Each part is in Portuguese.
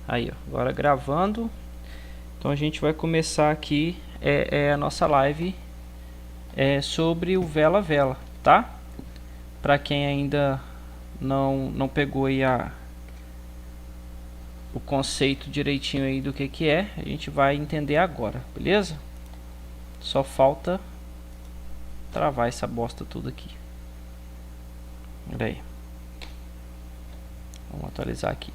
Aí, ó, agora gravando. Então a gente vai começar aqui a nossa live sobre o Vela Vela, tá? Para quem ainda não pegou aí o conceito direitinho aí do que é, a gente vai entender agora, beleza? Só falta travar essa bosta tudo aqui. Olha aí. Vamos atualizar aqui.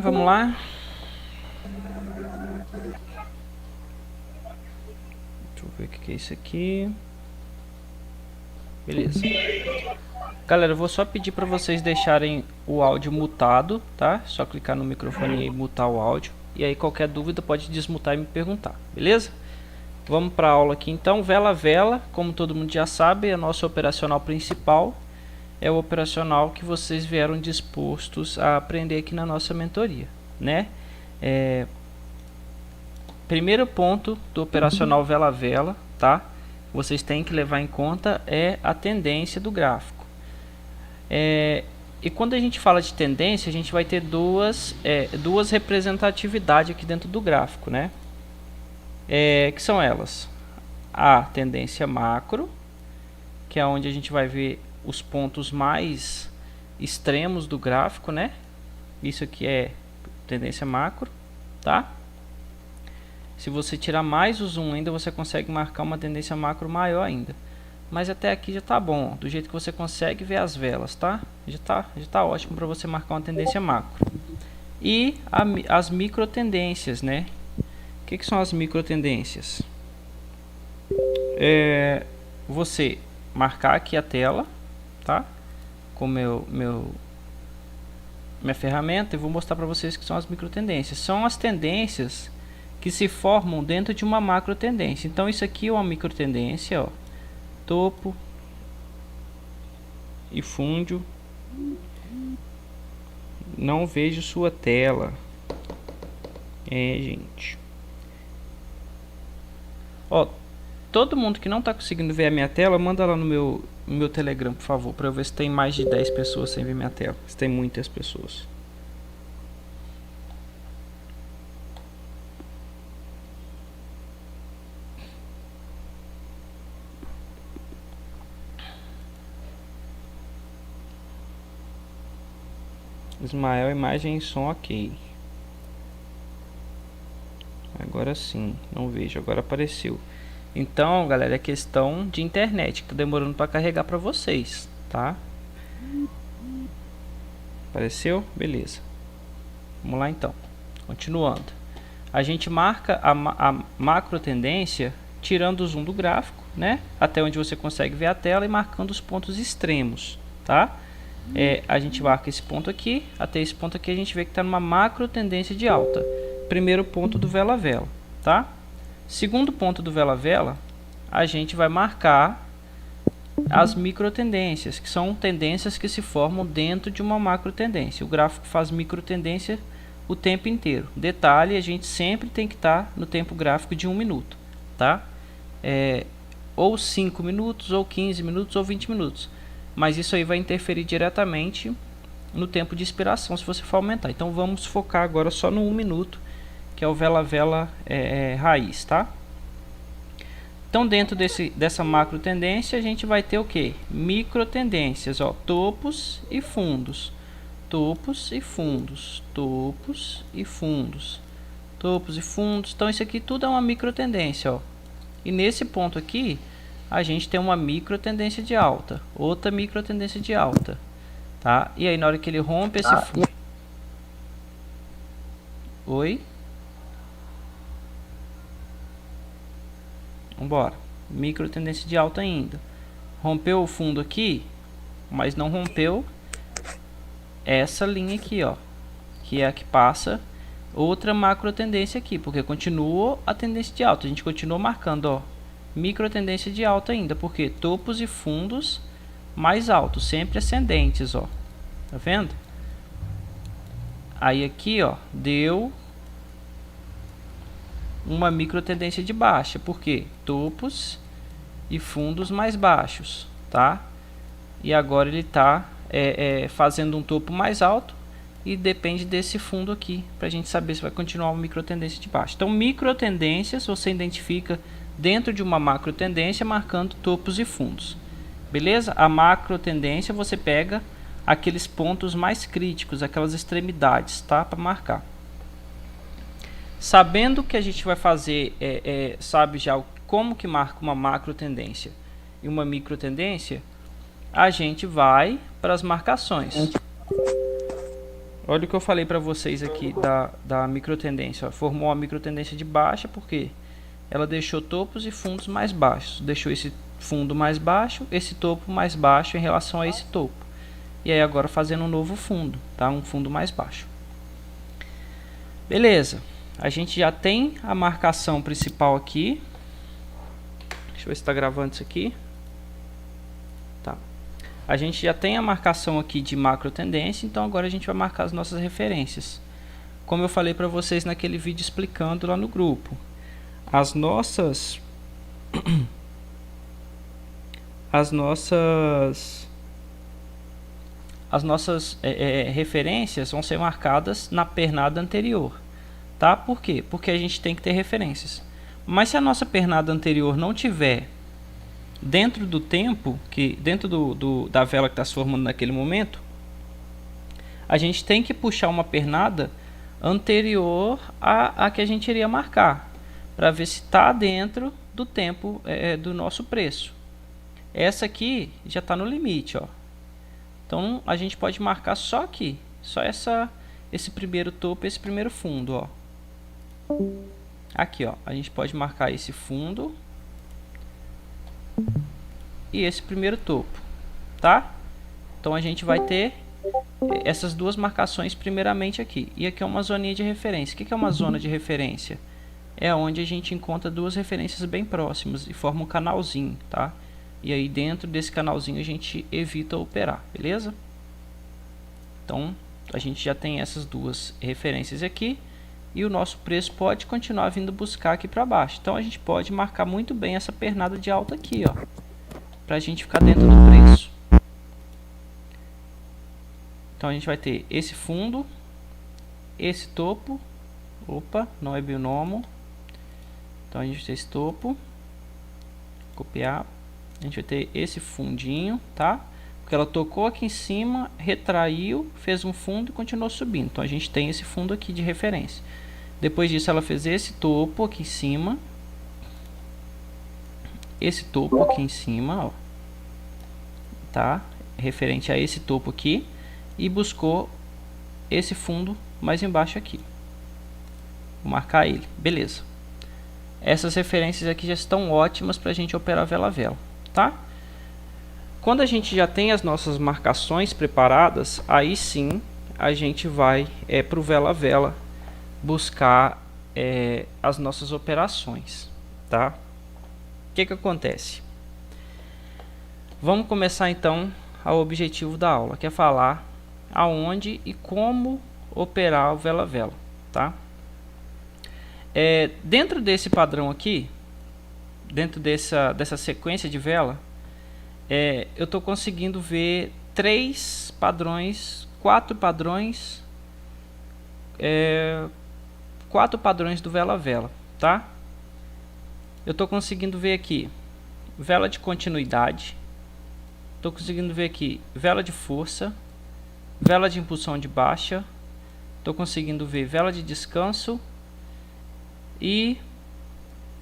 Vamos lá. Deixa eu ver o que é isso aqui. Beleza. Galera, eu vou só pedir para vocês deixarem o áudio mutado, tá? Só clicar no microfone e mutar o áudio. E aí qualquer dúvida pode desmutar e me perguntar, beleza? Vamos para a aula aqui então. Vela Vela, como todo mundo já sabe, é a nossa operacional principal. É o operacional que vocês vieram dispostos a aprender aqui na nossa mentoria, né? Primeiro ponto do operacional Vela Vela, tá? Vocês têm que levar em conta a tendência do gráfico. E quando a gente fala de tendência, a gente vai ter duas representatividades aqui dentro do gráfico, né? Que são elas: a tendência macro, que é onde a gente vai ver os pontos mais extremos do gráfico, né? Isso aqui é tendência macro, tá? Se você tirar mais o zoom ainda, você consegue marcar uma tendência macro maior ainda. Mas até aqui já tá bom, do jeito que você consegue ver as velas, tá? Já tá ótimo para você marcar uma tendência macro. E as micro tendências, né? O que são as micro tendências? Você marcar aqui a tela, tá? Com minha ferramenta, eu vou mostrar para vocês que são as micro tendências. São as tendências que se formam dentro de uma macro tendência. Então isso aqui é uma micro tendência, ó. Topo e fundo. Não vejo sua tela. Gente. Ó, todo mundo que não está conseguindo ver a minha tela, manda lá no meu Telegram, por favor, para eu ver se tem mais de 10 pessoas sem ver minha tela. Se tem muitas pessoas. Ismael, imagem e som ok. Agora sim, não vejo, agora apareceu. Então, galera, é questão de internet que tá demorando para carregar para vocês, tá? Apareceu? Beleza. Vamos lá então. Continuando. A gente marca a macro tendência tirando o zoom do gráfico, né? Até onde você consegue ver a tela e marcando os pontos extremos, tá? A gente marca esse ponto aqui, até esse ponto aqui a gente vê que está numa macro tendência de alta. Primeiro ponto do Vela Vela, tá? Segundo ponto do Vela Vela, a gente vai marcar as micro tendências, que são tendências que se formam dentro de uma macro tendência. O gráfico faz micro tendência o tempo inteiro. Detalhe, a gente sempre tem que estar no tempo gráfico de 1 minuto, tá? Ou 5 minutos, ou 15 minutos, ou 20 minutos. Mas isso aí vai interferir diretamente no tempo de expiração se você for aumentar. Então vamos focar agora só no 1 minuto, que é o Vela Vela raiz, tá? Então dentro dessa macro tendência a gente vai ter o que? Micro tendências, ó, topos e fundos. Topos e fundos, topos e fundos, topos e fundos. Então isso aqui tudo é uma micro tendência, ó. E nesse ponto aqui a gente tem uma micro tendência de alta, outra micro tendência de alta, tá? E aí na hora que ele rompe esse fundo... Oi? Vambora. Micro tendência de alta ainda. Rompeu o fundo aqui, mas não rompeu essa linha aqui, ó, que é a que passa outra macro tendência aqui, porque continua a tendência de alta. A gente continua marcando, ó, micro tendência de alta ainda, porque topos e fundos mais altos, sempre ascendentes, ó. Tá vendo? Aí aqui, ó, deu uma micro tendência de baixa, porque topos e fundos mais baixos, tá? E agora ele está fazendo um topo mais alto e depende desse fundo aqui para a gente saber se vai continuar uma micro tendência de baixa. Então, micro tendências você identifica dentro de uma macro tendência marcando topos e fundos, beleza? A macro tendência você pega aqueles pontos mais críticos, aquelas extremidades, tá? Para marcar. Sabendo que a gente vai fazer, sabe já como que marca uma macro tendência e uma micro tendência, a gente vai para as marcações. Olha o que eu falei para vocês aqui da micro tendência. Ó, formou uma micro tendência de baixa porque ela deixou topos e fundos mais baixos. Deixou esse fundo mais baixo, esse topo mais baixo em relação a esse topo. E aí agora fazendo um novo fundo, tá? Um fundo mais baixo. Beleza. A gente já tem a marcação principal aqui. Deixa eu ver se está gravando isso aqui. Tá. A gente já tem a marcação aqui de macro tendência, então agora a gente vai marcar as nossas referências. Como eu falei para vocês naquele vídeo explicando lá no grupo. As nossas referências vão ser marcadas na pernada anterior. Tá? Por quê? Porque a gente tem que ter referências. Mas se a nossa pernada anterior não tiver dentro do tempo, dentro da vela que está se formando naquele momento, a gente tem que puxar uma pernada anterior a que a gente iria marcar, para ver se está dentro do tempo do nosso preço. Essa aqui já está no limite, ó. Então a gente pode marcar só aqui, só esse primeiro topo, esse primeiro fundo, ó. Aqui, ó, a gente pode marcar esse fundo e esse primeiro topo, tá? Então a gente vai ter essas duas marcações primeiramente aqui. E aqui é uma zoninha de referência. O que é uma zona de referência? É onde a gente encontra duas referências bem próximas e forma um canalzinho, tá? E aí dentro desse canalzinho a gente evita operar, beleza? Então a gente já tem essas duas referências aqui. E o nosso preço pode continuar vindo buscar aqui para baixo. Então a gente pode marcar muito bem essa pernada de alta aqui, ó, para a gente ficar dentro do preço. Então a gente vai ter esse fundo, esse topo. Opa, não é binomo. Então a gente vai ter esse topo, copiar. A gente vai ter esse fundinho, tá? Porque ela tocou aqui em cima, retraiu, fez um fundo e continuou subindo. Então a gente tem esse fundo aqui de referência. Depois disso ela fez esse topo aqui em cima. Esse topo aqui em cima, ó. Tá? Referente a esse topo aqui. E buscou esse fundo mais embaixo aqui. Vou marcar ele. Beleza. Essas referências aqui já estão ótimas para a gente operar vela a vela, tá? Quando a gente já tem as nossas marcações preparadas, aí sim a gente vai para o vela a vela buscar as nossas operações, tá? O que acontece? Vamos começar então ao objetivo da aula, que é falar aonde e como operar o vela a vela, tá? Dentro desse padrão aqui, dentro dessa sequência de vela, eu estou conseguindo ver quatro padrões do vela a vela, tá? Eu estou conseguindo ver aqui vela de continuidade, estou conseguindo ver aqui vela de força, vela de impulsão de baixa, estou conseguindo ver vela de descanso e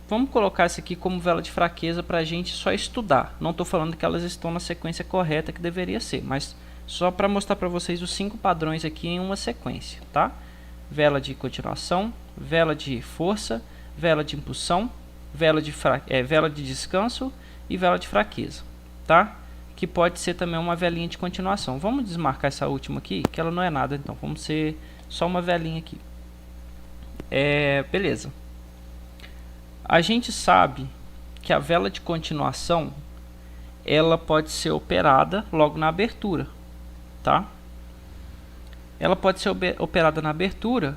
vamos colocar isso aqui como vela de fraqueza para a gente só estudar. Não estou falando que elas estão na sequência correta que deveria ser, mas só para mostrar para vocês os 5 padrões aqui em uma sequência, tá? Vela de continuação, vela de força, vela de impulsão, vela de descanso e vela de fraqueza, tá? Que pode ser também uma velinha de continuação. Vamos desmarcar essa última aqui, que ela não é nada, então vamos ser só uma velinha aqui. Beleza. A gente sabe que a vela de continuação ela pode ser operada logo na abertura, tá? Ela pode ser operada na abertura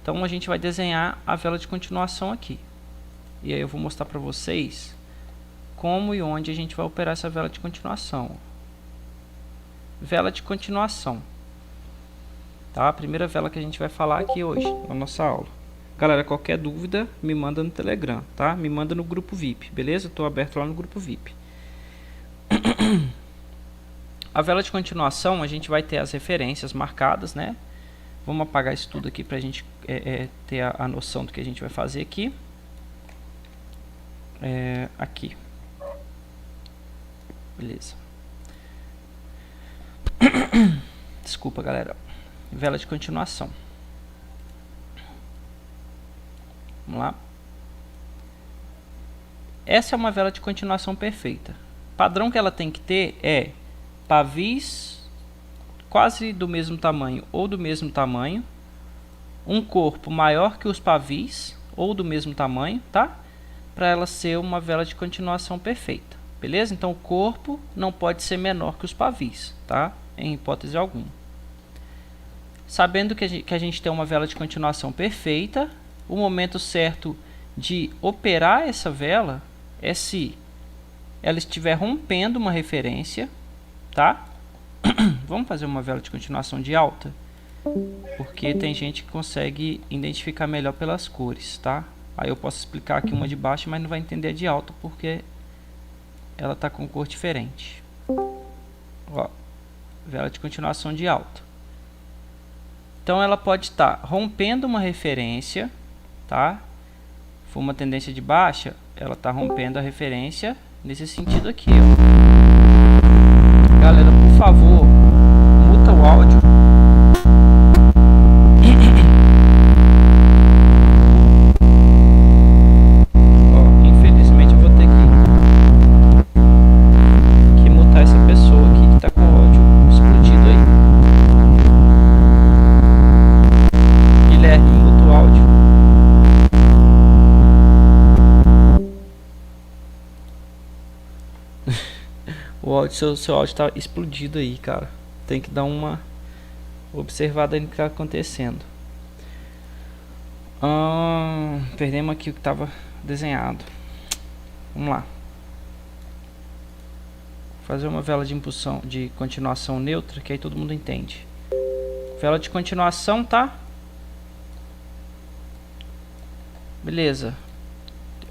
Então a gente vai desenhar a vela de continuação aqui. E aí eu vou mostrar para vocês como e onde a gente vai operar essa vela de continuação. Vela de continuação, tá? A primeira vela que a gente vai falar aqui hoje na nossa aula. Galera, qualquer dúvida me manda no Telegram, tá? Me manda no grupo VIP, beleza? Estou aberto lá no grupo VIP. A vela de continuação, a gente vai ter as referências marcadas, né? Vamos apagar isso tudo aqui para a gente ter a noção do que a gente vai fazer aqui. Aqui. Beleza. Desculpa, galera. Vela de continuação. Vamos lá. Essa é uma vela de continuação perfeita. O padrão que ela tem que ter é pavis quase do mesmo tamanho ou do mesmo tamanho, um corpo maior que os pavis ou do mesmo tamanho, tá? Para ela ser uma vela de continuação perfeita, beleza? Então o corpo não pode ser menor que os pavis, tá? Em hipótese alguma. Sabendo que a gente tem uma vela de continuação perfeita, o momento certo de operar essa vela é se ela estiver rompendo uma referência, tá? Vamos fazer uma vela de continuação de alta, porque tem gente que consegue identificar melhor pelas cores, tá? Aí eu posso explicar aqui uma de baixa, mas não vai entender a de alta, porque ela tá com cor diferente. Ó, vela de continuação de alta. Então ela pode estar rompendo uma referência, tá? Se for uma tendência de baixa, ela está rompendo a referência nesse sentido aqui, ó. Galera, por favor, muta o áudio. Ó, infelizmente eu vou ter que mutar essa pessoa aqui que está com o áudio explodido aí. Guilherme, muta o áudio. O áudio, seu áudio tá explodido aí, cara. Tem que dar uma observada aí no que tá acontecendo. Perdemos aqui o que estava desenhado. Vamos lá. Fazer uma vela de impulsão, de continuação neutra, que aí todo mundo entende. Vela de continuação, tá? Beleza.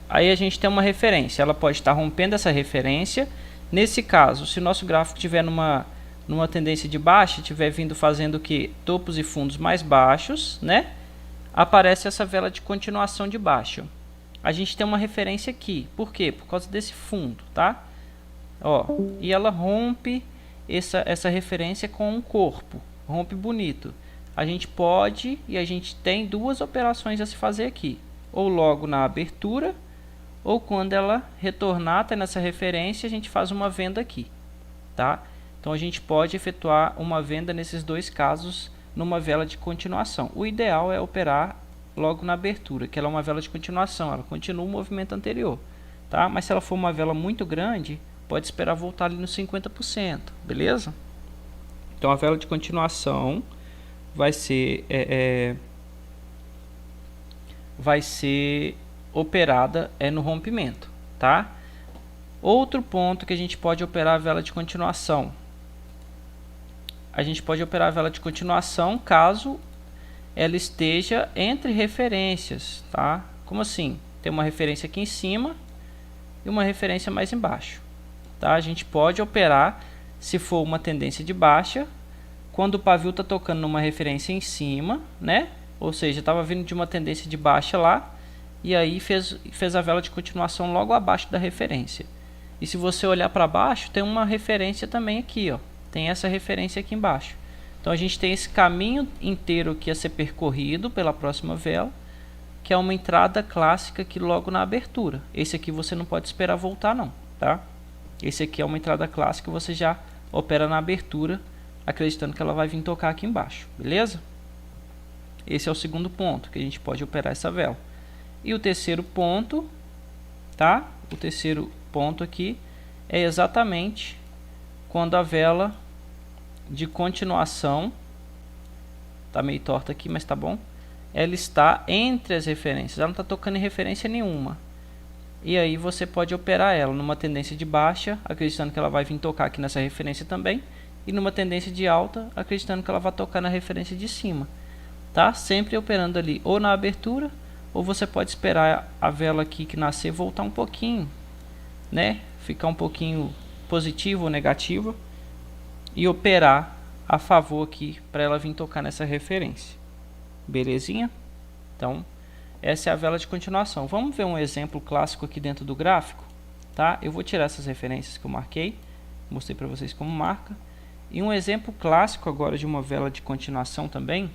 Aí a gente tem uma referência. Ela pode estar rompendo essa referência. Nesse caso, se o nosso gráfico estiver numa tendência de baixa, estiver vindo fazendo o que? Topos e fundos mais baixos, né? Aparece essa vela de continuação de baixa. A gente tem uma referência aqui. Por quê? Por causa desse fundo, tá? Ó, e ela rompe essa referência com um corpo. Rompe bonito. A gente pode e a gente tem duas operações a se fazer aqui. Ou logo na abertura, ou quando ela retornar até nessa referência, a gente faz uma venda aqui, tá? Então a gente pode efetuar uma venda nesses dois casos numa vela de continuação. O ideal é operar logo na abertura, que ela é uma vela de continuação, ela continua o movimento anterior, tá? Mas se ela for uma vela muito grande, pode esperar voltar ali nos 50%, beleza? Então a vela de continuação vai ser operada no rompimento, tá? Outro ponto que a gente pode operar a vela de continuação. A gente pode operar a vela de continuação caso ela esteja entre referências, tá? Como assim? Tem uma referência aqui em cima e uma referência mais embaixo, tá? A gente pode operar se for uma tendência de baixa, quando o pavio está tocando numa referência em cima, né? Ou seja, estava vindo de uma tendência de baixa lá, e aí fez a vela de continuação logo abaixo da referência. E se você olhar para baixo, tem uma referência também aqui, ó. Tem essa referência aqui embaixo. Então a gente tem esse caminho inteiro que ia ser percorrido pela próxima vela, que é uma entrada clássica aqui logo na abertura. Esse aqui você não pode esperar voltar não, tá? Esse aqui é uma entrada clássica, você já opera na abertura, acreditando que ela vai vir tocar aqui embaixo, beleza? Esse é o segundo ponto que a gente pode operar essa vela. E o terceiro ponto, tá? O terceiro ponto aqui é exatamente quando a vela de continuação, tá meio torta aqui, mas tá bom. ela está entre as referências, ela não está tocando em referência nenhuma. E aí você pode operar ela numa tendência de baixa, acreditando que ela vai vir tocar aqui nessa referência também, e numa tendência de alta, acreditando que ela vai tocar na referência de cima, tá? Sempre operando ali ou na abertura, ou você pode esperar a vela aqui que nascer voltar um pouquinho, né? Ficar um pouquinho positivo ou negativo e operar a favor aqui para ela vir tocar nessa referência. Belezinha? Então, essa é a vela de continuação. Vamos ver um exemplo clássico aqui dentro do gráfico, tá? Eu vou tirar essas referências que eu marquei, mostrei para vocês como marca. E um exemplo clássico agora de uma vela de continuação também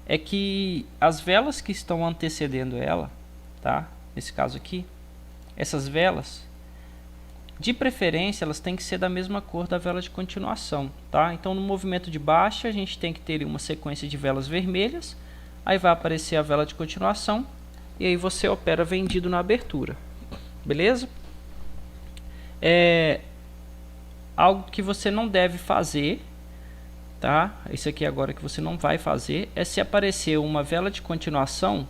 é que as velas que estão antecedendo ela, tá? Nesse caso aqui, essas velas, de preferência, elas têm que ser da mesma cor da vela de continuação, tá? Então, no movimento de baixa, a gente tem que ter uma sequência de velas vermelhas, aí vai aparecer a vela de continuação, e aí você opera vendido na abertura, beleza? Algo que você não deve fazer, tá? Isso aqui agora que você não vai fazer é se aparecer uma vela de continuação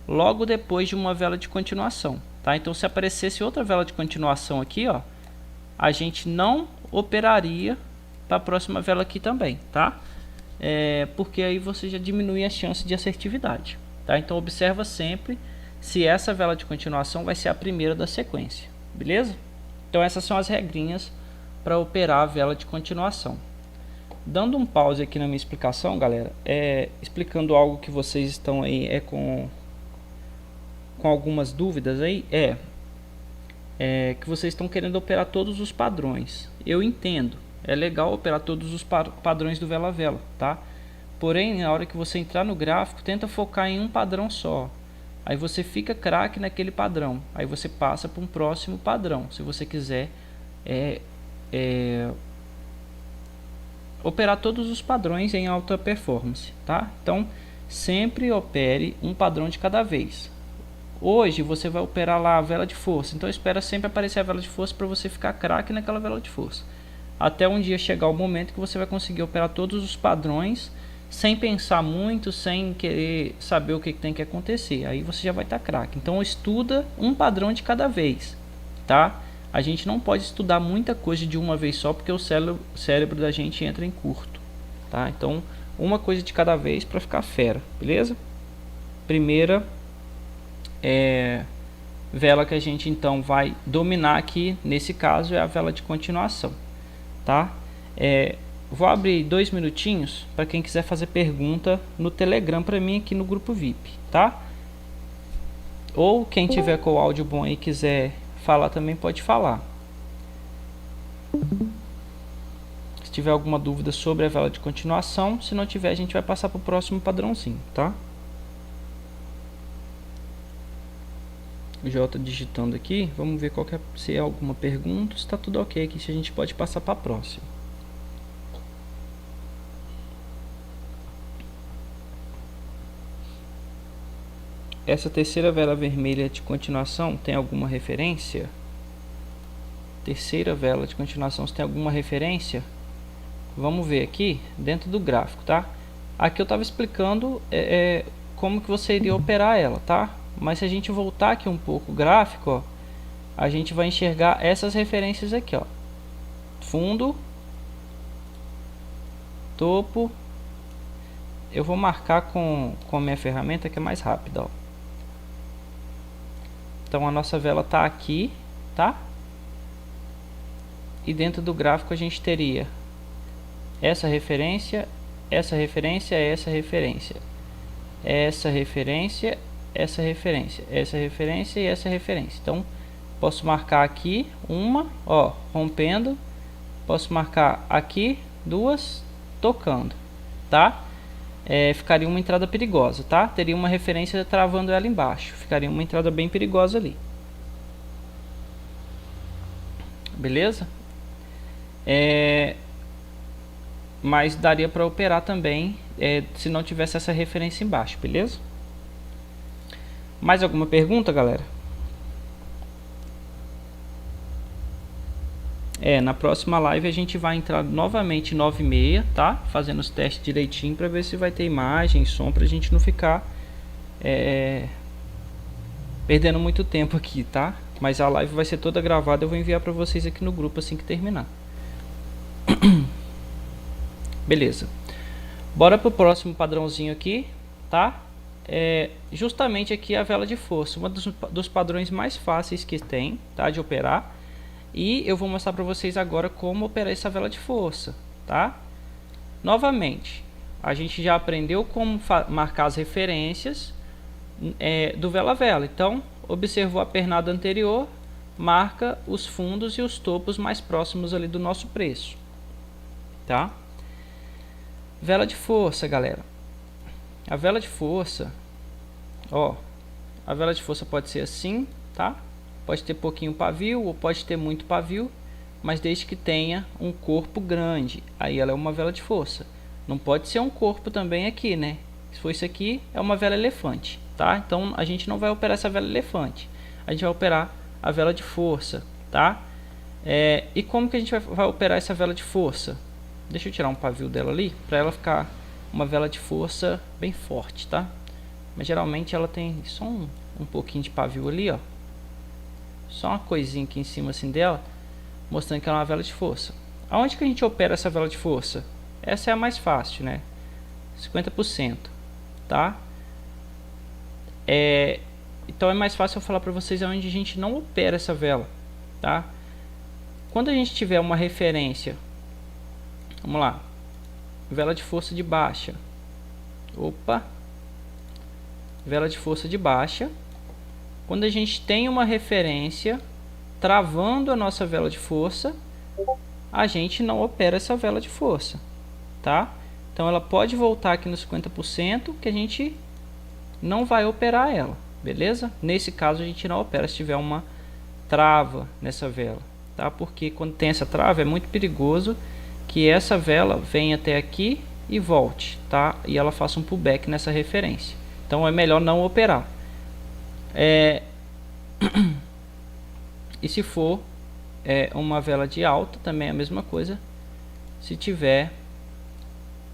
logo depois de uma vela de continuação, tá? Então, se aparecesse outra vela de continuação aqui, ó, a gente não operaria para a próxima vela aqui também, tá? Porque aí você já diminui a chance de assertividade, tá? Então, observa sempre se essa vela de continuação vai ser a primeira da sequência, beleza? Então, essas são as regrinhas para operar a vela de continuação. Dando um pause aqui na minha explicação, galera, explicando algo que vocês estão aí com algumas dúvidas aí, que vocês estão querendo operar todos os padrões. Eu entendo, é legal operar todos os padrões do vela a vela, tá? Porém, na hora que você entrar no gráfico, tenta focar em um padrão só. Aí você fica craque naquele padrão. Aí você passa para um próximo padrão, se você quiser operar todos os padrões em alta performance, tá? Então, sempre opere um padrão de cada vez. Hoje você vai operar lá a vela de força, então espera sempre aparecer a vela de força para você ficar craque naquela vela de força. Até um dia chegar o momento que você vai conseguir operar todos os padrões sem pensar muito, sem querer saber o que tem que acontecer. Aí você já vai estar craque. Então estuda um padrão de cada vez, tá? A gente não pode estudar muita coisa de uma vez só, porque o cérebro da gente entra em curto, tá? Então, uma coisa de cada vez para ficar fera, beleza? Primeira vela que a gente então vai dominar aqui, nesse caso, é a vela de continuação, tá? Vou abrir 2 minutinhos para quem quiser fazer pergunta no Telegram para mim aqui no grupo VIP, tá? Ou quem tiver com o áudio bom aí quiser falar também pode falar. Se tiver alguma dúvida sobre a vela de continuação, se não tiver a gente vai passar para o próximo padrãozinho, tá? O J digitando aqui, vamos ver se é alguma pergunta, se está tudo ok aqui, se a gente pode passar para a próxima. Essa terceira vela vermelha de continuação tem alguma referência? Terceira vela de continuação, se tem alguma referência? Vamos ver aqui dentro do gráfico, tá? Aqui eu estava explicando como que você iria operar ela, tá? Mas se a gente voltar aqui um pouco o gráfico, ó, a gente vai enxergar essas referências aqui, ó. Fundo, topo. Eu vou marcar com a minha ferramenta que é mais rápida, ó. Então a nossa vela está aqui, tá? E dentro do gráfico a gente teria essa referência, essa referência, essa referência, essa referência, essa referência, essa referência e essa referência. Então posso marcar aqui uma, ó, rompendo. Posso marcar aqui duas, tocando, tá? Ficaria uma entrada perigosa, tá? Teria uma referência travando ela embaixo. Ficaria uma entrada bem perigosa ali. Beleza? Mas daria para operar também se não tivesse essa referência embaixo, beleza? Mais alguma pergunta, galera? Na próxima live a gente vai entrar novamente 9h30, tá? Fazendo os testes direitinho para ver se vai ter imagem, som, pra gente não ficar perdendo muito tempo aqui, tá? Mas a live vai ser toda gravada, eu vou enviar para vocês aqui no grupo assim que terminar. Beleza. Bora pro próximo padrãozinho aqui, tá? Justamente aqui a vela de força, um dos padrões mais fáceis que tem, tá? De operar. E eu vou mostrar para vocês agora como operar essa vela de força, tá? Novamente, a gente já aprendeu como marcar as referências do vela a vela. Então, observou a pernada anterior, marca os fundos e os topos mais próximos ali do nosso preço, tá? Vela de força, galera. A vela de força, ó, a vela de força pode ser assim, tá? Pode ter pouquinho pavio ou pode ter muito pavio, mas desde que tenha um corpo grande, aí ela é uma vela de força. Não pode ser um corpo também aqui, né? Se for isso aqui, é uma vela elefante, tá? Então a gente não vai operar essa vela elefante, a gente vai operar a vela de força, tá? E como que a gente vai operar essa vela de força? Deixa eu tirar um pavio dela ali, para ela ficar uma vela de força bem forte, tá? Mas geralmente ela tem só um pouquinho de pavio ali, ó. Só uma coisinha aqui em cima assim dela, mostrando que ela é uma vela de força. Aonde que a gente opera essa vela de força? Essa é a mais fácil, né? 50%, tá? Então é mais fácil eu falar para vocês aonde a gente não opera essa vela, tá? Quando a gente tiver uma referência, vamos lá, vela de força de baixa, opa, vela de força de baixa. Quando a gente tem uma referência travando a nossa vela de força, a gente não opera essa vela de força, tá? Então ela pode voltar aqui nos 50%, que a gente não vai operar ela, beleza? Nesse caso a gente não opera se tiver uma trava nessa vela, tá? Porque quando tem essa trava é muito perigoso que essa vela venha até aqui e volte, tá? E ela faça um pullback nessa referência. Então é melhor não operar. E se for uma vela de alta, também é a mesma coisa. Se tiver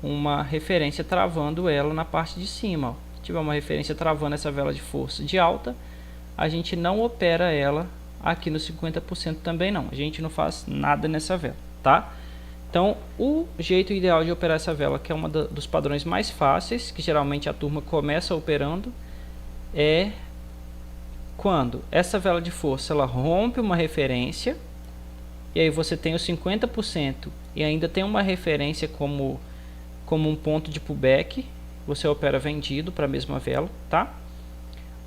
uma referência travando ela na parte de cima, ó. Se tiver uma referência travando essa vela de força de alta, a gente não opera ela aqui no 50% também não. A gente não faz nada nessa vela, tá? Então o jeito ideal de operar essa vela, que é um dos padrões mais fáceis, que geralmente a turma começa operando, é quando essa vela de força ela rompe uma referência, e aí você tem os 50% e ainda tem uma referência como um ponto de pullback, você opera vendido para a mesma vela, tá?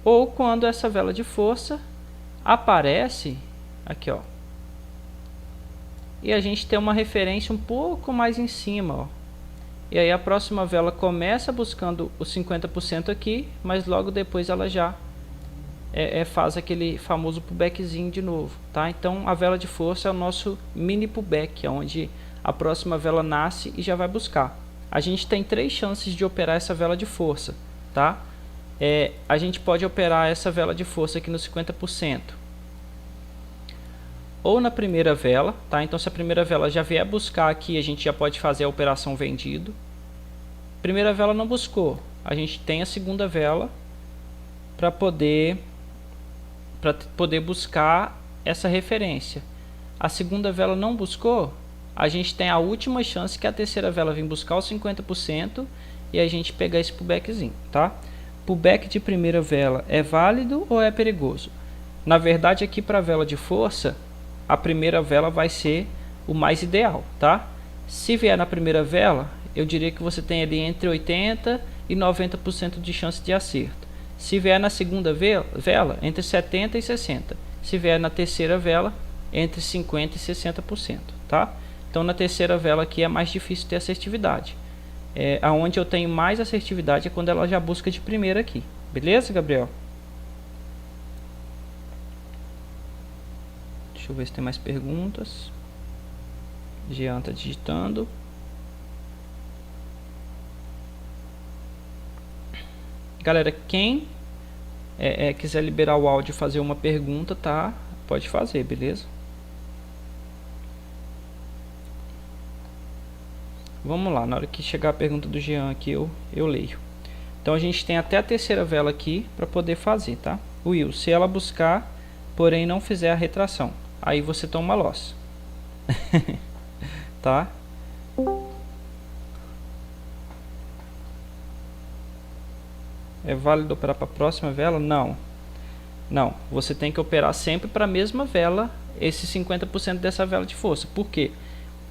Ou quando essa vela de força aparece aqui, ó, e a gente tem uma referência um pouco mais em cima, ó. E aí a próxima vela começa buscando os 50% aqui, mas logo depois ela já faz aquele famoso pullbackzinho de novo, tá? Então a vela de força é o nosso mini pullback, onde a próxima vela nasce e já vai buscar. A gente tem 3 chances de operar essa vela de força, tá? A gente pode operar essa vela de força aqui no 50%, ou na primeira vela, tá? Então se a primeira vela já vier buscar aqui, a gente já pode fazer a operação vendido. Primeira vela não buscou, a gente tem a segunda vela para poder buscar essa referência. A segunda vela não buscou, a gente tem a última chance, que é a terceira vela vir buscar os 50% e a gente pegar esse pullbackzinho, tá? Pullback de primeira vela é válido ou é perigoso? Na verdade, aqui para a vela de força, a primeira vela vai ser o mais ideal, tá? Se vier na primeira vela, eu diria que você tem ali entre 80% e 90% de chance de acerto. Se vier na segunda vela, entre 70% e 60%. Se vier na terceira vela, entre 50% e 60%, tá? Então na terceira vela aqui é mais difícil ter assertividade. Aonde eu tenho mais assertividade é quando ela já busca de primeira aqui. Beleza, Gabriel? Deixa eu ver se tem mais perguntas. Jean tá digitando. Galera, quem quiser liberar o áudio e fazer uma pergunta, tá? Pode fazer, beleza? Vamos lá, na hora que chegar a pergunta do Jean aqui, eu leio. Então a gente tem até a terceira vela aqui para poder fazer, tá? Will, se ela buscar, porém não fizer a retração, aí você toma loss. Tá? É válido operar para a próxima vela? Não. Não, você tem que operar sempre para a mesma vela, esse 50% dessa vela de força. Por quê?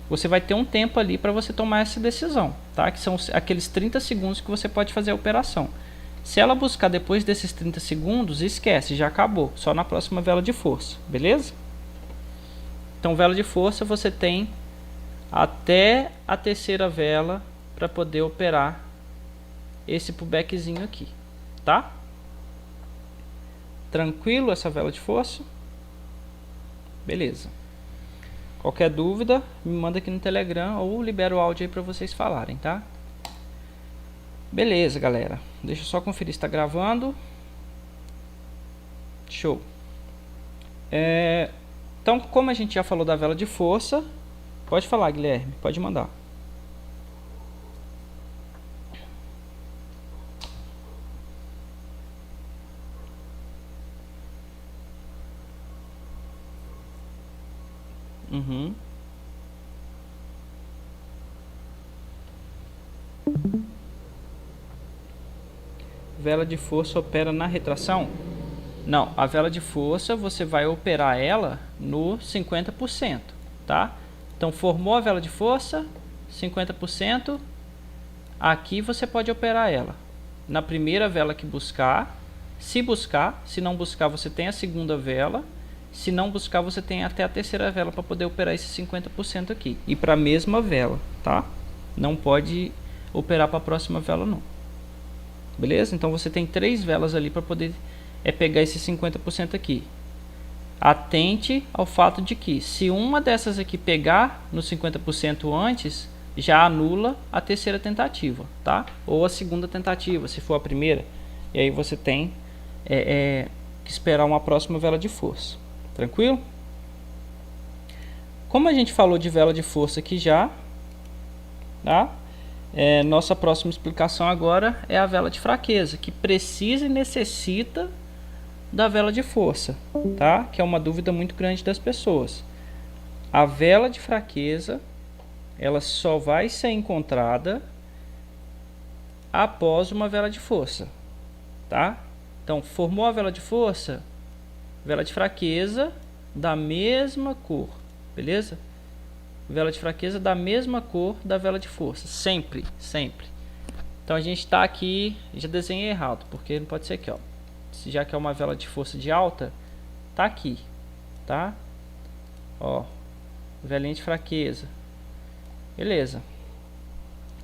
Você vai ter um tempo ali para você tomar essa decisão, tá? Que são aqueles 30 segundos que você pode fazer a operação. Se ela buscar depois desses 30 segundos, esquece, já acabou. Só na próxima vela de força, beleza? Então, vela de força você tem até a terceira vela para poder operar esse pullbackzinho aqui, tá? Tranquilo essa vela de força? Beleza. Qualquer dúvida, me manda aqui no Telegram ou libero o áudio aí para vocês falarem, tá? Beleza, galera. Deixa eu só conferir se está gravando. Show. Então, como a gente já falou da vela de força, pode falar, Guilherme, pode mandar. Vela de força opera na retração? Não, a vela de força você vai operar ela no 50%, tá? Então formou a vela de força, 50%, aqui você pode operar ela na primeira vela que buscar. Se não buscar, você tem a segunda vela. Se não buscar, você tem até a terceira vela para poder operar esse 50% aqui. E para a mesma vela, tá? Não pode operar para a próxima vela, não. Beleza? Então você tem 3 velas ali para poder pegar esse 50% aqui. Atente ao fato de que se uma dessas aqui pegar no 50% antes, já anula a terceira tentativa, tá? Ou a segunda tentativa, se for a primeira. E aí você tem que esperar uma próxima vela de força. Tranquilo? Como a gente falou de vela de força aqui já, tá? Nossa próxima explicação agora é a vela de fraqueza, que precisa e necessita da vela de força, tá? Que é uma dúvida muito grande das pessoas. A vela de fraqueza, ela só vai ser encontrada após uma vela de força, tá? Então, formou a vela de força, vela de fraqueza da mesma cor, beleza? Vela de fraqueza da mesma cor da vela de força, sempre, sempre. Então a gente está aqui, já desenhei errado, porque não pode ser aqui, ó. Já que é uma vela de força de alta, tá aqui, tá? Ó, velinha de fraqueza, beleza.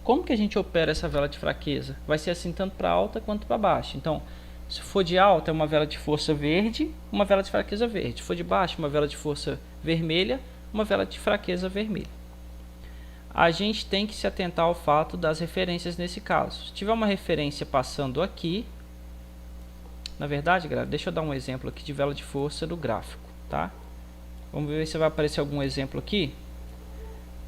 Como que a gente opera essa vela de fraqueza? Vai ser assim tanto para alta quanto para baixa. Então, se for de alta, é uma vela de força verde, uma vela de fraqueza verde. Se for de baixo, uma vela de força vermelha, uma vela de fraqueza vermelha. A gente tem que se atentar ao fato das referências nesse caso. Se tiver uma referência passando aqui, na verdade, galera, deixa eu dar um exemplo aqui de vela de força do gráfico, tá? Vamos ver se vai aparecer algum exemplo aqui.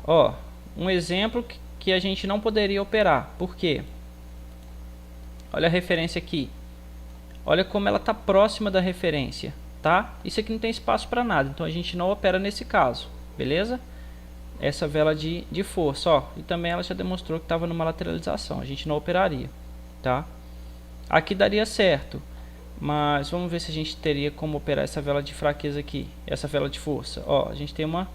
Ó, um exemplo que a gente não poderia operar. Por quê? Olha a referência aqui. Olha como ela está próxima da referência, tá? Isso aqui não tem espaço para nada, então a gente não opera nesse caso, beleza? Essa vela de força, ó, e também ela já demonstrou que estava numa lateralização, a gente não operaria, tá? Aqui daria certo, mas vamos ver se a gente teria como operar essa vela de fraqueza aqui, essa vela de força. Ó, a gente tem uma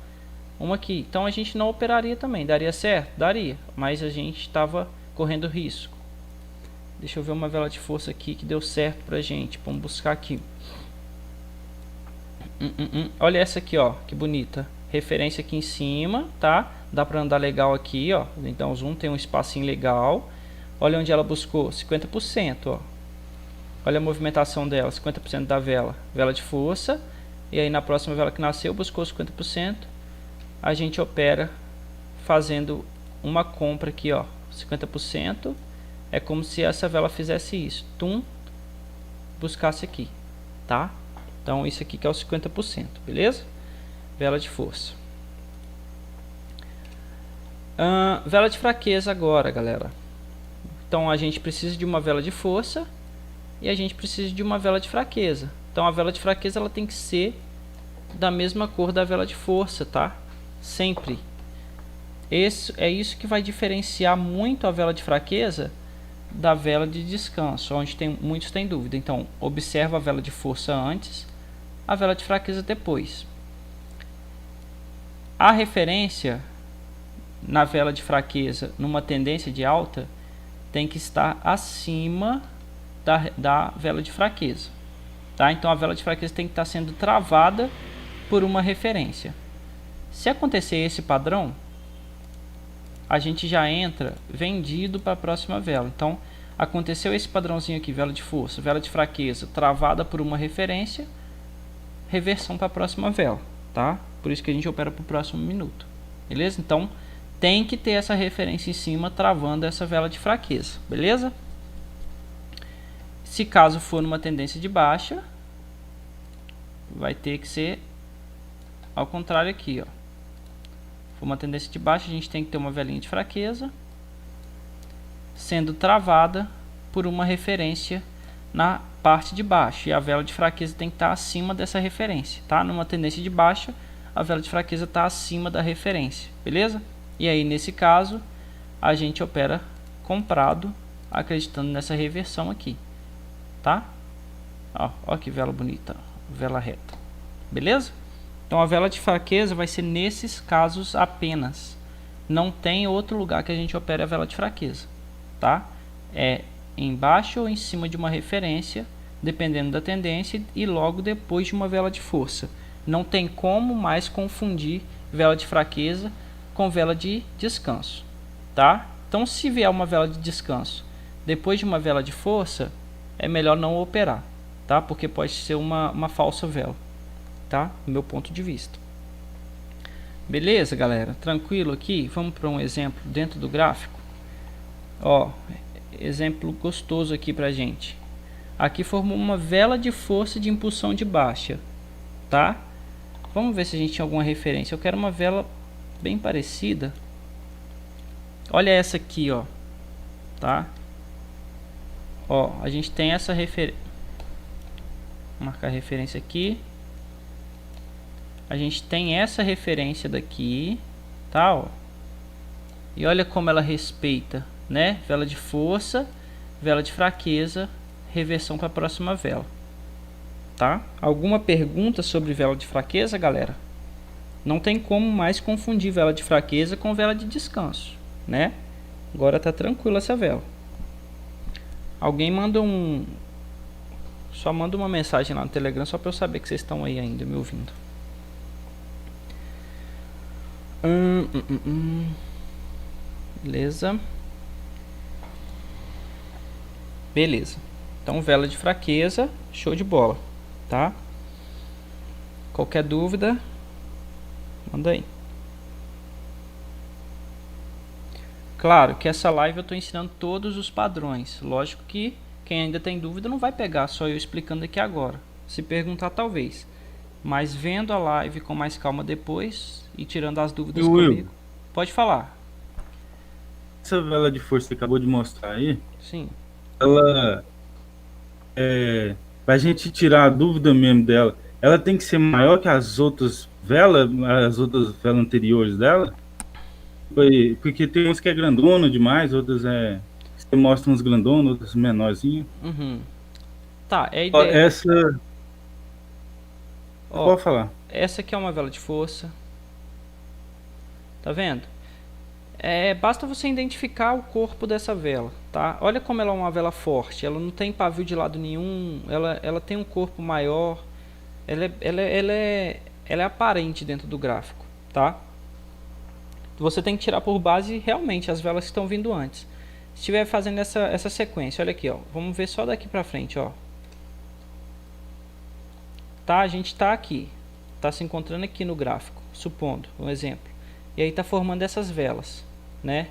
aqui, então a gente não operaria também. Daria certo? Daria, mas a gente estava correndo risco. Deixa eu ver uma vela de força aqui que deu certo pra gente. Vamos buscar aqui. Olha essa aqui, ó, que bonita. Referência aqui em cima, tá? Dá pra andar legal aqui, ó. Então o zoom tem um espacinho legal. Olha onde ela buscou, 50%, ó. Olha a movimentação dela, 50% da vela. Vela de força. E aí na próxima vela que nasceu, buscou 50%. A gente opera fazendo uma compra aqui, ó, 50%. É como se essa vela fizesse isso, buscasse aqui, tá? Então isso aqui que é o 50%, beleza? Vela de força. Vela de fraqueza agora, galera. Então a gente precisa de uma vela de força e a gente precisa de uma vela de fraqueza. Então a vela de fraqueza ela tem que ser da mesma cor da vela de força, tá? Sempre. É isso que vai diferenciar muito a vela de fraqueza da vela de descanso, onde muitos têm dúvida. Então observa a vela de força antes, a vela de fraqueza depois. A referência na vela de fraqueza, numa tendência de alta, tem que estar acima da vela de fraqueza, tá? Então a vela de fraqueza tem que estar sendo travada por uma referência. Se acontecer esse padrão, a gente já entra vendido para a próxima vela. Então aconteceu esse padrãozinho aqui, vela de força, vela de fraqueza, travada por uma referência, reversão para a próxima vela, tá? Por isso que a gente opera para o próximo minuto, beleza? Então tem que ter essa referência em cima travando essa vela de fraqueza, beleza? Se caso for numa tendência de baixa, vai ter que ser ao contrário aqui, ó. For uma tendência de baixa, a gente tem que ter uma velinha de fraqueza sendo travada por uma referência na parte de baixo, e a vela de fraqueza tem que estar acima dessa referência, tá? Numa tendência de baixa, a vela de fraqueza está acima da referência, beleza? E aí nesse caso a gente opera comprado, acreditando nessa reversão aqui, tá? Ó que vela bonita, vela reta, beleza? Então a vela de fraqueza vai ser nesses casos apenas, não tem outro lugar que a gente opere a vela de fraqueza, tá? É embaixo ou em cima de uma referência, dependendo da tendência, e logo depois de uma vela de força. Não tem como mais confundir vela de fraqueza com vela de descanso, tá? Então se vier uma vela de descanso depois de uma vela de força, é melhor não operar, tá? Porque pode ser uma falsa vela, tá? Do meu ponto de vista. Beleza, galera? Tranquilo aqui? Vamos para um exemplo dentro do gráfico. Ó, exemplo gostoso aqui pra gente. Aqui formou uma vela de força de impulsão de baixa, tá? Vamos ver se a gente tem alguma referência. Eu quero uma vela bem parecida. Olha essa aqui, ó, tá? Ó, a gente tem essa referência. Marcar a referência aqui. A gente tem essa referência daqui, tá? Ó. E olha como ela respeita, né? Vela de força, vela de fraqueza, reversão para a próxima vela, tá? Alguma pergunta sobre vela de fraqueza, galera? Não tem como mais confundir vela de fraqueza com vela de descanso, né? Agora tá tranquilo essa vela. Alguém manda só manda uma mensagem lá no Telegram só para eu saber que vocês estão aí ainda me ouvindo. Beleza. Beleza. Então vela de fraqueza, show de bola, tá? Qualquer dúvida, manda aí. Claro que essa live eu estou ensinando todos os padrões. Lógico que quem ainda tem dúvida não vai pegar só eu explicando aqui agora. Se perguntar, talvez. Mas vendo a live com mais calma depois e tirando as dúvidas comigo. Pode falar. Essa vela de força que você acabou de mostrar aí, Sim. ela pra gente tirar a dúvida mesmo dela, ela tem que ser maior que as outras velas anteriores dela? Porque tem uns que é grandona demais, outras você mostra uns grandonos, outras menorzinhos. Tá, é a Ó, ideia. pode falar. Essa aqui é uma vela de força. Tá vendo? Basta você identificar o corpo dessa vela, tá? Olha como ela é uma vela forte. Ela não tem pavio de lado nenhum. Ela tem um corpo maior. Ela é aparente dentro do gráfico, tá? Você tem que tirar por base realmente as velas que estão vindo antes. Se estiver fazendo essa sequência, olha aqui, ó. Vamos ver só daqui pra frente, ó. Tá? A gente tá aqui. Tá se encontrando aqui no gráfico, supondo, um exemplo. E aí tá formando essas velas, né?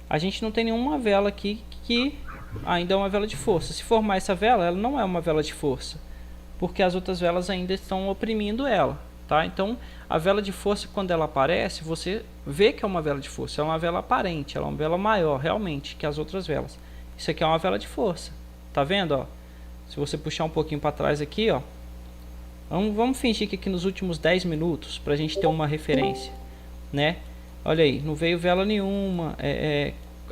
A gente não tem nenhuma vela aqui que ainda é uma vela de força. Se formar essa vela, ela não é uma vela de força, porque as outras velas ainda estão oprimindo ela, tá? Então, a vela de força, quando ela aparece, você vê que é uma vela de força, é uma vela aparente, ela é uma vela maior, realmente, que as outras velas. Isso aqui é uma vela de força, tá vendo, ó? Se você puxar um pouquinho para trás aqui, ó, vamos fingir que aqui nos últimos 10 minutos, para a gente ter uma referência, né? Olha aí, não veio vela nenhuma,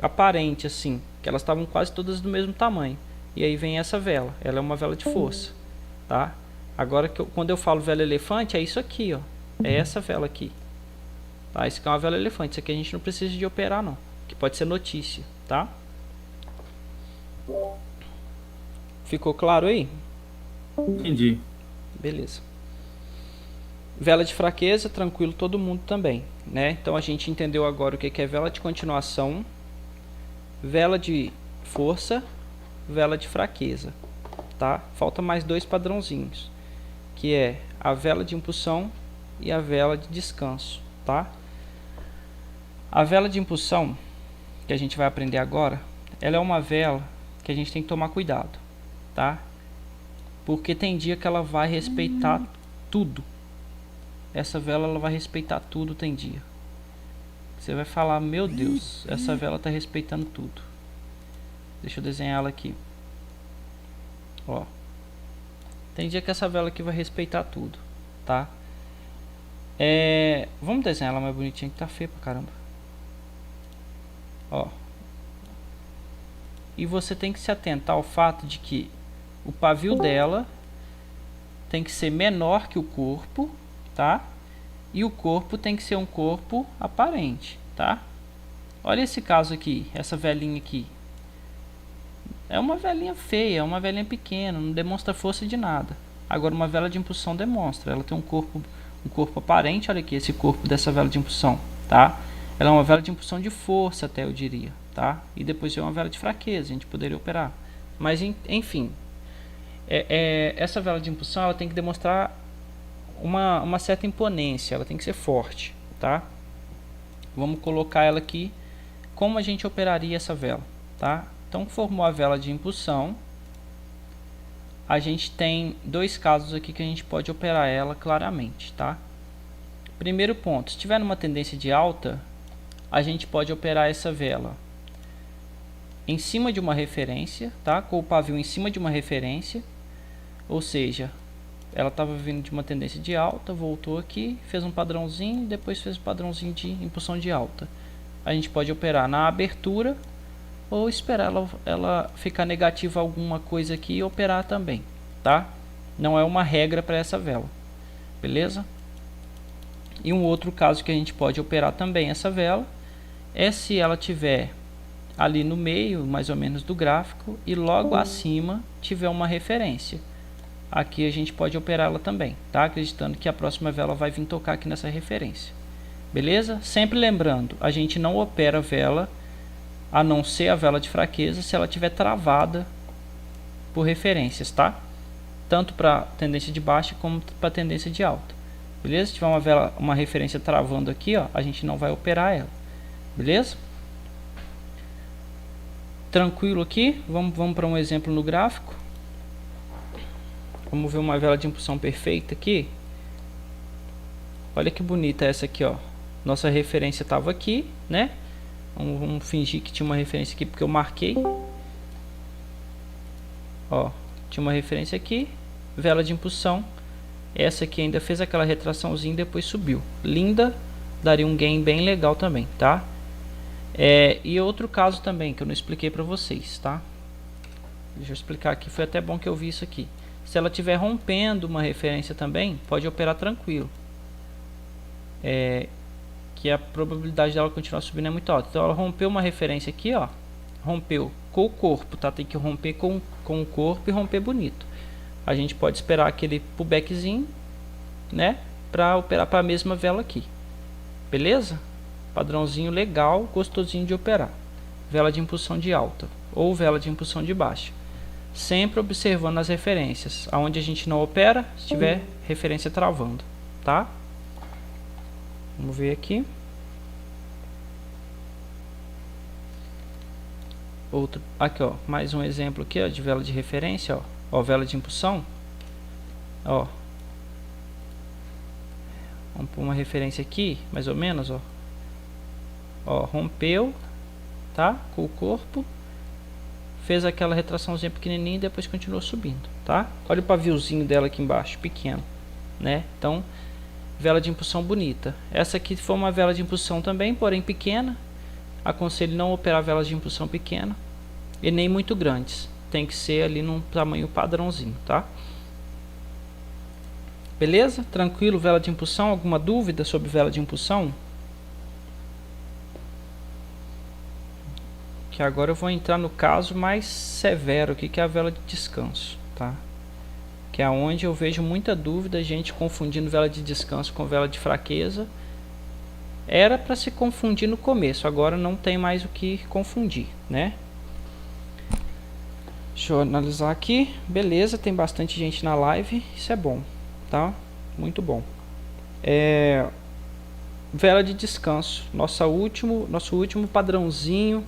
aparente assim, que elas estavam quase todas do mesmo tamanho. E aí vem essa vela, ela é uma vela de força, tá? Agora, quando eu falo vela elefante, é isso aqui, ó. É essa vela aqui. Tá? Isso aqui é uma vela elefante, isso aqui a gente não precisa de operar não, que pode ser notícia, tá? Ficou claro aí? Entendi. Beleza. Vela de fraqueza, tranquilo todo mundo também, né? Então a gente entendeu agora o que é vela de continuação, vela de força, vela de fraqueza, tá? Falta mais dois padrãozinhos, que é a vela de impulsão e a vela de descanso, tá? A vela de impulsão, que a gente vai aprender agora, ela é uma vela que a gente tem que tomar cuidado, tá? Porque tem dia que ela vai respeitar tudo. Essa vela ela vai respeitar tudo, tem dia. Você vai falar, meu Deus, essa vela está respeitando tudo. Deixa eu desenhar ela aqui. Ó. Tem dia que essa vela aqui vai respeitar tudo, tá? Vamos desenhar ela mais bonitinha, que tá feia pra caramba. Ó. E você tem que se atentar ao fato de que o pavio dela tem que ser menor que o corpo, tá? E o corpo tem que ser um corpo aparente, tá? Olha esse caso aqui, essa velhinha aqui. É uma velinha feia, é uma velinha pequena, não demonstra força de nada. Agora uma vela de impulsão demonstra, ela tem um corpo aparente, olha aqui, esse corpo dessa vela de impulsão, tá? Ela é uma vela de impulsão de força, até eu diria, tá? E depois é uma vela de fraqueza, a gente poderia operar. Mas enfim, essa vela de impulsão ela tem que demonstrar uma certa imponência, ela tem que ser forte, tá? Vamos colocar ela aqui, como a gente operaria essa vela, tá? Então formou a vela de impulsão, a gente tem dois casos aqui que a gente pode operar ela claramente, tá? Primeiro ponto, se tiver numa tendência de alta, a gente pode operar essa vela em cima de uma referência, tá? Com o pavio em cima de uma referência, ou seja, ela estava vindo de uma tendência de alta, voltou aqui, fez um padrãozinho, depois fez um padrãozinho de impulsão de alta. A gente pode operar na abertura ou esperar ela ficar negativa alguma coisa aqui e operar também, tá? Não é uma regra para essa vela, beleza? E um outro caso que a gente pode operar também essa vela é se ela tiver ali no meio, mais ou menos, do gráfico e logo acima tiver uma referência. Aqui a gente pode operá-la também, tá? Acreditando que a próxima vela vai vir tocar aqui nessa referência. Beleza? Sempre lembrando, a gente não opera vela, a não ser a vela de fraqueza, se ela estiver travada por referências, tá? Tanto para tendência de baixa como para tendência de alta. Beleza? Se tiver uma referência travando aqui, ó, a gente não vai operar ela. Beleza? Tranquilo aqui? Vamos para um exemplo no gráfico. Vamos ver uma vela de impulsão perfeita aqui. Olha que bonita essa aqui, ó. Nossa referência estava aqui, né? Vamos fingir que tinha uma referência aqui porque eu marquei. Ó, tinha uma referência aqui. Vela de impulsão. Essa aqui ainda fez aquela retraçãozinha e depois subiu. Linda. Daria um gain bem legal também, tá? E outro caso também que eu não expliquei para vocês, tá? Deixa eu explicar aqui. Foi até bom que eu vi isso aqui. Se ela estiver rompendo uma referência também, pode operar tranquilo. Que a probabilidade dela continuar subindo é muito alta. Então ela rompeu uma referência aqui, ó. Rompeu com o corpo, tá? Tem que romper com o corpo e romper bonito. A gente pode esperar aquele pullbackzinho, né? Para operar para a mesma vela aqui. Beleza? Padrãozinho legal, gostosinho de operar. Vela de impulsão de alta ou vela de impulsão de baixa. Sempre observando as referências. Aonde a gente não opera, se tiver referência travando, tá? Vamos ver aqui. Outro, aqui, ó, mais um exemplo aqui, ó, de vela de referência, ó, vela de impulsão. Ó. Vamos pôr uma referência aqui, mais ou menos, ó. Ó, rompeu, tá? Com o corpo. Fez aquela retraçãozinha pequenininha e depois continuou subindo, tá? Olha o paviozinho dela aqui embaixo, pequeno, né? Então, vela de impulsão bonita. Essa aqui foi uma vela de impulsão também, porém pequena. Aconselho não operar velas de impulsão pequena e nem muito grandes. Tem que ser ali num tamanho padrãozinho, tá? Beleza? Tranquilo, vela de impulsão? Alguma dúvida sobre vela de impulsão? Que agora eu vou entrar no caso mais severo aqui, que é a vela de descanso, tá? Que é onde eu vejo muita dúvida, gente confundindo vela de descanso com vela de fraqueza. Era para se confundir no começo, agora não tem mais o que confundir, né? Deixa eu analisar aqui. Beleza, tem bastante gente na live, isso é bom, tá? Muito bom. Vela de descanso, nosso último padrãozinho,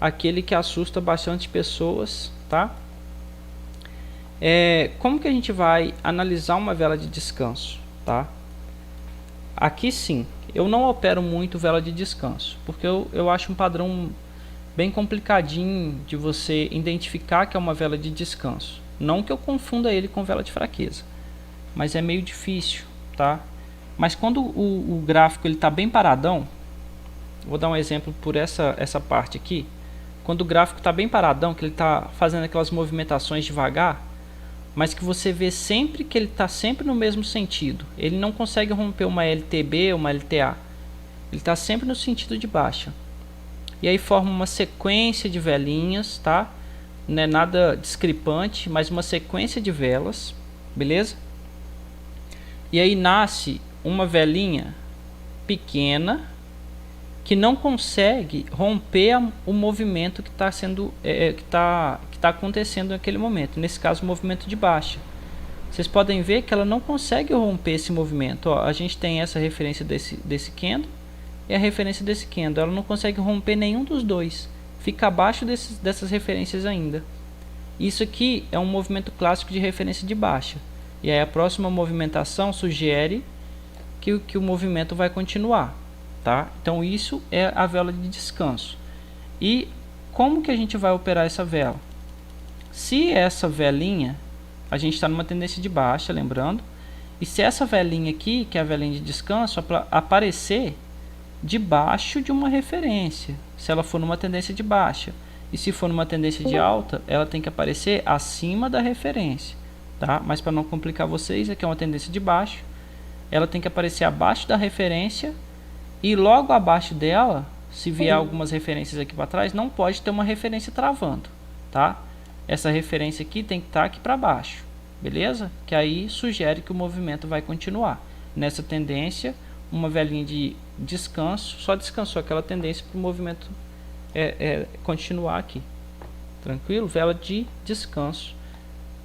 aquele que assusta bastante pessoas, tá? Como que a gente vai analisar uma vela de descanso, tá? Aqui sim, eu não opero muito vela de descanso, porque eu acho um padrão bem complicadinho de você identificar que é uma vela de descanso. Não que eu confunda ele com vela de fraqueza, mas é meio difícil, tá? Mas quando o gráfico ele está bem paradão, vou dar um exemplo por essa parte aqui. Quando o gráfico está bem paradão, que ele está fazendo aquelas movimentações devagar, mas que você vê sempre que ele está sempre no mesmo sentido. Ele não consegue romper uma LTB ou uma LTA. Ele está sempre no sentido de baixa. E aí forma uma sequência de velinhas, tá? Não é nada discrepante, mas uma sequência de velas, beleza? E aí nasce uma velinha pequena que não consegue romper o movimento que está sendo que tá acontecendo naquele momento. Nesse caso, o movimento de baixa. Vocês podem ver que ela não consegue romper esse movimento. Ó, a gente tem essa referência desse candle e a referência desse candle. Ela não consegue romper nenhum dos dois. Fica abaixo dessas referências ainda. Isso aqui é um movimento clássico de referência de baixa. E aí a próxima movimentação sugere que o movimento vai continuar, tá? Então isso é a vela de descanso. E como que a gente vai operar essa vela? Se essa velinha, a gente está numa tendência de baixa, lembrando, e se essa velinha aqui, que é a velinha de descanso, aparecer debaixo de uma referência, se ela for numa tendência de baixa, e se for numa tendência de alta, ela tem que aparecer acima da referência, tá? Mas para não complicar vocês, aqui é uma tendência de baixo, ela tem que aparecer abaixo da referência e logo abaixo dela, se vier algumas referências aqui para trás, não pode ter uma referência travando, tá? Essa referência aqui tem que estar aqui para baixo, beleza? Que aí sugere que o movimento vai continuar. Nessa tendência, uma velinha de descanso, só descansou aquela tendência para o movimento continuar aqui. Tranquilo? Vela de descanso.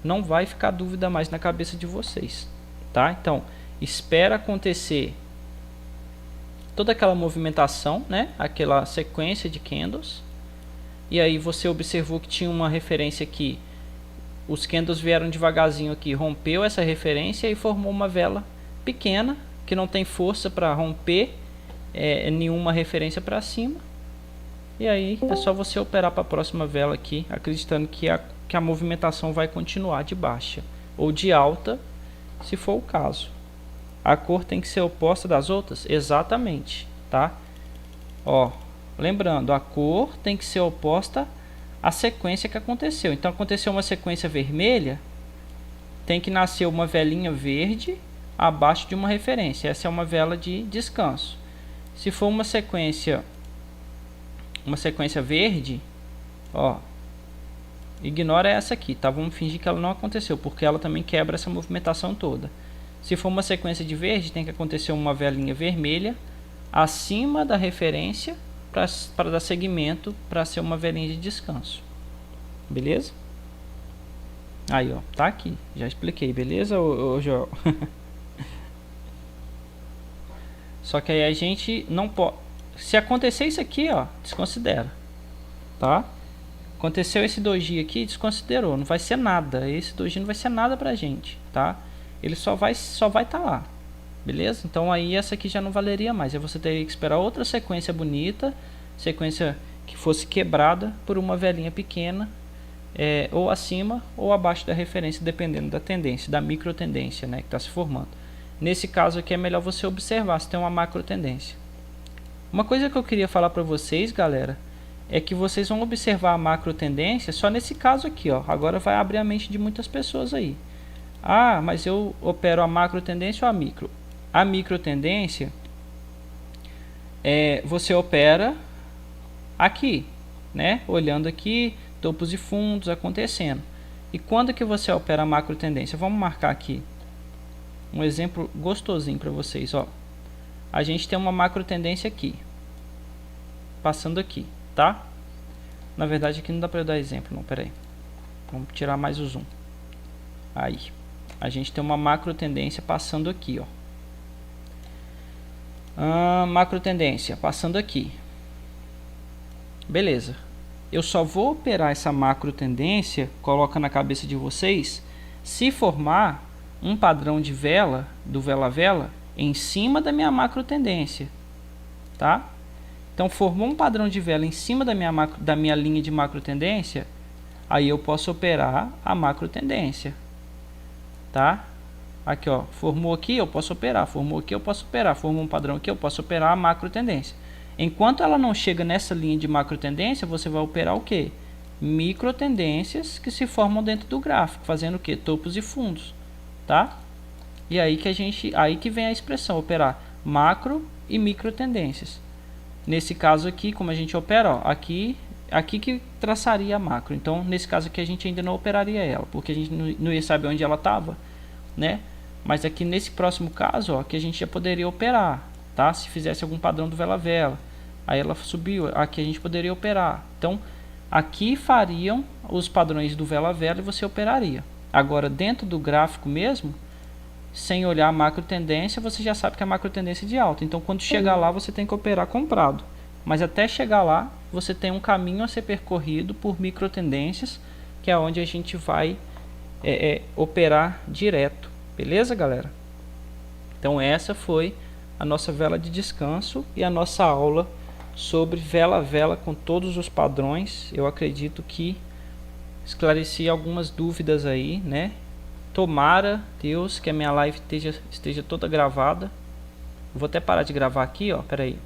Não vai ficar dúvida mais na cabeça de vocês, tá? Então, espera acontecer toda aquela movimentação, né? Aquela sequência de candles. E aí você observou que tinha uma referência aqui. Os candles vieram devagarzinho aqui, rompeu essa referência e formou uma vela pequena, que não tem força para romper nenhuma referência para cima. E aí é só você operar para a próxima vela aqui, acreditando que a movimentação vai continuar de baixa ou de alta, se for o caso. A cor tem que ser oposta das outras? Exatamente, tá? Ó, lembrando, a cor tem que ser oposta à sequência que aconteceu. Então, aconteceu uma sequência vermelha, tem que nascer uma velinha verde abaixo de uma referência. Essa é uma vela de descanso. Se for uma sequência verde, ó, ignora essa aqui, tá? Vamos fingir que ela não aconteceu, porque ela também quebra essa movimentação toda. Se for uma sequência de verde, tem que acontecer uma velinha vermelha acima da referência para dar segmento para ser uma velinha de descanso. Beleza? Aí, ó, tá aqui. Já expliquei, beleza, ô Joel? Só que aí a gente não pode... Se acontecer isso aqui, ó, desconsidera, tá? Aconteceu esse doji aqui, desconsiderou, não vai ser nada. Esse doji não vai ser nada pra gente, tá? Ele só vai tá lá, Beleza? Então aí essa aqui já não valeria mais. Aí você teria que esperar outra sequência bonita, sequência que fosse quebrada por uma velinha pequena, ou acima ou abaixo da referência, dependendo da tendência, da micro tendência, né, que está se formando. Nesse caso aqui é melhor você observar se tem uma macro tendência. Uma coisa que eu queria falar para vocês, galera, é que vocês vão observar a macro tendência só nesse caso aqui, ó. Agora vai abrir a mente de muitas pessoas aí. Ah, mas eu opero a macro tendência ou a micro? A micro tendência você opera aqui, né? Olhando aqui, topos e fundos acontecendo. E quando que você opera a macro tendência? Vamos marcar aqui um exemplo gostosinho para vocês, ó. A gente tem uma macro tendência aqui, passando aqui, tá? Na verdade aqui não dá para eu dar exemplo, não, peraí. Vamos tirar mais o zoom. Aí, a gente tem uma macro tendência passando aqui, ó. Macro tendência passando aqui. Beleza. Eu só vou operar essa macro tendência, coloca na cabeça de vocês, se formar um padrão de vela, do vela a vela, em cima da minha macro tendência, tá? Então formou um padrão de vela em cima da minha linha de macro tendência, aí eu posso operar a macro tendência, tá? Aqui, ó, formou aqui, eu posso operar, formou aqui, eu posso operar, formou um padrão aqui, eu posso operar a macro tendência. Enquanto ela não chega nessa linha de macro tendência, você vai operar o que? Micro tendências que se formam dentro do gráfico, fazendo o que? Topos e fundos, tá? E aí que vem a expressão operar macro e micro tendências. Nesse caso aqui, como a gente opera, ó, aqui que traçaria a macro. Então, nesse caso aqui a gente ainda não operaria ela, porque a gente não ia saber onde ela estava, né? Mas aqui nesse próximo caso, ó, que a gente já poderia operar, tá? Se fizesse algum padrão do vela-vela, aí ela subiu, aqui a gente poderia operar. Então, aqui fariam os padrões do vela-vela e você operaria. Agora, dentro do gráfico mesmo, sem olhar a macro tendência, você já sabe que a macro tendência é de alta. Então, quando chegar lá, você tem que operar comprado. Mas até chegar lá, você tem um caminho a ser percorrido por micro tendências, que é onde a gente vai operar direto. Beleza, galera? Então essa foi a nossa vela de descanso e a nossa aula sobre vela a vela com todos os padrões. Eu acredito que esclareci algumas dúvidas aí, né? Tomara, Deus, que a minha live esteja toda gravada. Vou até parar de gravar aqui, ó. Pera aí.